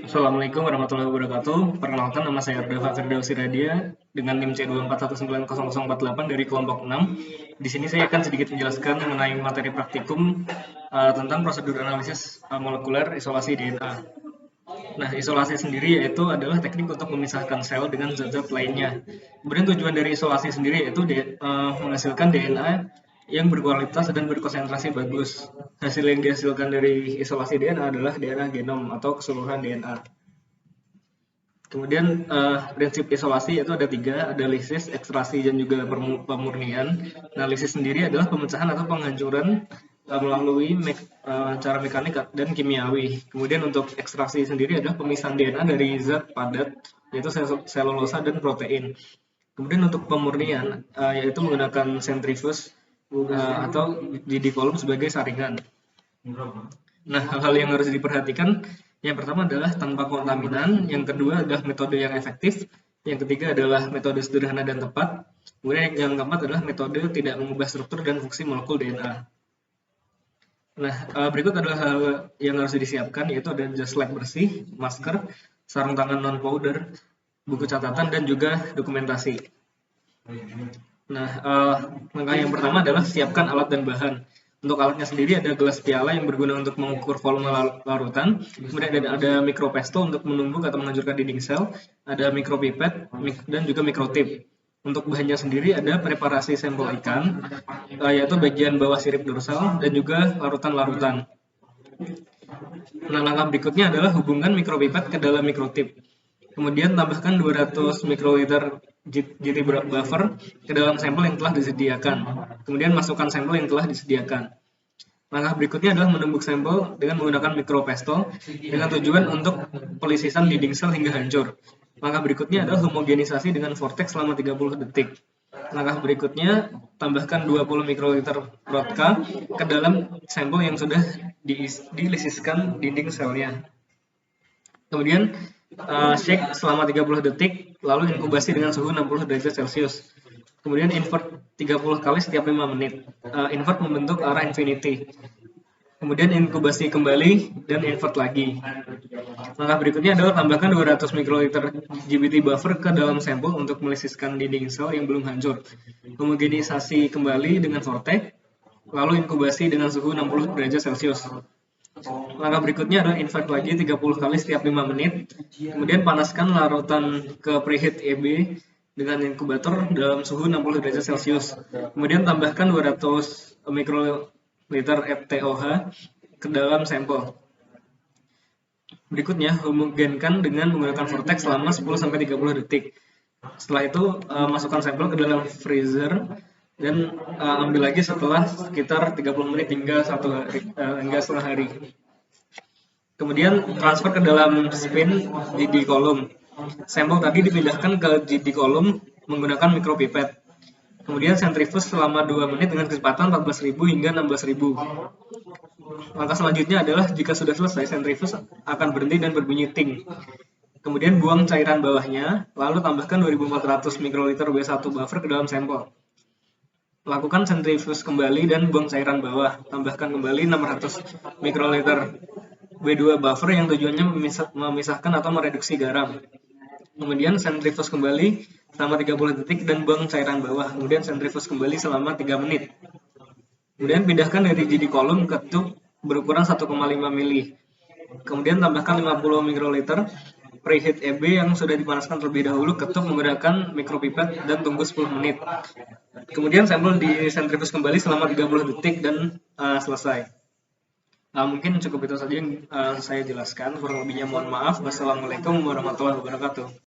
Assalamualaikum warahmatullahi wabarakatuh. Perkenalkan, nama saya Ardafa Firdausi Radia dengan NIM C24190048 dari kelompok 6. Di sini saya akan sedikit menjelaskan mengenai materi praktikum tentang prosedur analisis molekuler isolasi DNA. Nah, isolasi sendiri yaitu adalah teknik untuk memisahkan sel dengan zat-zat lainnya. Kemudian tujuan dari isolasi sendiri yaitu menghasilkan DNA yang berkualitas dan berkonsentrasi bagus. Hasil yang dihasilkan dari isolasi DNA adalah DNA genom atau keseluruhan DNA. Kemudian prinsip isolasi itu ada tiga, ada lisis, ekstraksi, dan juga pemurnian. Nah, lisis sendiri adalah pemecahan atau penghancuran melalui cara mekanik dan kimiawi. Kemudian untuk ekstraksi sendiri adalah pemisahan DNA dari zat padat, yaitu selulosa dan protein. Kemudian untuk pemurnian, yaitu menggunakan sentrifuge atau GD column sebagai saringan. Nah, hal-hal yang harus diperhatikan, yang pertama adalah tanpa kontaminan, yang kedua adalah metode yang efektif, yang ketiga adalah metode sederhana dan tepat, kemudian yang keempat adalah metode tidak mengubah struktur dan fungsi molekul DNA. Nah, berikut adalah hal yang harus disiapkan, yaitu ada jas lab bersih, masker, sarung tangan non-powder, buku catatan, dan juga dokumentasi. Nah, langkah yang pertama adalah siapkan alat dan bahan. Untuk alatnya sendiri ada gelas piala yang berguna untuk mengukur volume larutan, kemudian ada mikropesto untuk menumbuk atau menghancurkan dinding sel, ada mikropipet, dan juga mikrotip. Untuk bahannya sendiri ada preparasi sampel ikan, yaitu bagian bawah sirip dorsal, dan juga larutan-larutan. Nah, langkah berikutnya adalah hubungkan mikropipet ke dalam mikrotip. Kemudian tambahkan 200 mikroliter GT buffer ke dalam sampel yang telah disediakan. Kemudian masukkan sampel yang telah disediakan. Langkah berikutnya adalah menumbuk sampel dengan menggunakan mikropesto dengan tujuan untuk pelisisan dinding sel hingga hancur. Langkah berikutnya adalah homogenisasi dengan vortex selama 30 detik. Langkah berikutnya, tambahkan 20 mikroliter vodka ke dalam sampel yang sudah dilisiskan dinding selnya. Kemudian shake selama 30 detik, lalu inkubasi dengan suhu 60 derajat Celcius. Kemudian invert 30 kali setiap 5 menit. Invert membentuk arah infinity. Kemudian inkubasi kembali dan invert lagi. Langkah berikutnya adalah tambahkan 200 mikroliter GBT buffer ke dalam sampel untuk melisiskan dinding sel yang belum hancur. Homogenisasi kembali dengan vortex, lalu inkubasi dengan suhu 60 derajat Celcius. Langkah berikutnya adalah invert lagi 30 kali setiap 5 menit. Kemudian panaskan larutan ke preheat EB dengan inkubator dalam suhu 60 derajat Celcius. Kemudian tambahkan 200 mikroliter FTOH ke dalam sampel. Berikutnya, homogenkan dengan menggunakan vortex selama 10-30 detik. Setelah itu, masukkan sampel ke dalam freezer dan ambil lagi setelah sekitar 30 menit hingga setengah hari. Kemudian transfer ke dalam spin GD column. Sampel tadi dipindahkan ke GD column menggunakan mikropipet. Kemudian sentrifuge selama 2 menit dengan kecepatan 14.000 hingga 16.000. Langkah selanjutnya adalah jika sudah selesai, sentrifuge akan berhenti dan berbunyi ting. Kemudian buang cairan bawahnya, lalu tambahkan 2400 mikroliter W1 buffer ke dalam sampel. Lakukan sentrifuge kembali dan buang cairan bawah. Tambahkan kembali 600 mikroliter W2 buffer yang tujuannya memisahkan atau mereduksi garam. Kemudian sentrifuge kembali selama 30 detik dan buang cairan bawah. Kemudian sentrifuge kembali selama 3 menit. Kemudian pindahkan dari GD column ke tube berukuran 1,5 mili. Kemudian tambahkan 50 mikroliter preheat EB yang sudah dipanaskan terlebih dahulu ke tube menggunakan mikropipet dan tunggu 10 menit. Kemudian sampel disentrifuge kembali selama 30 detik dan selesai. Mungkin cukup itu saja yang saya jelaskan. Kurang lebihnya mohon maaf. Wassalamualaikum warahmatullahi wabarakatuh.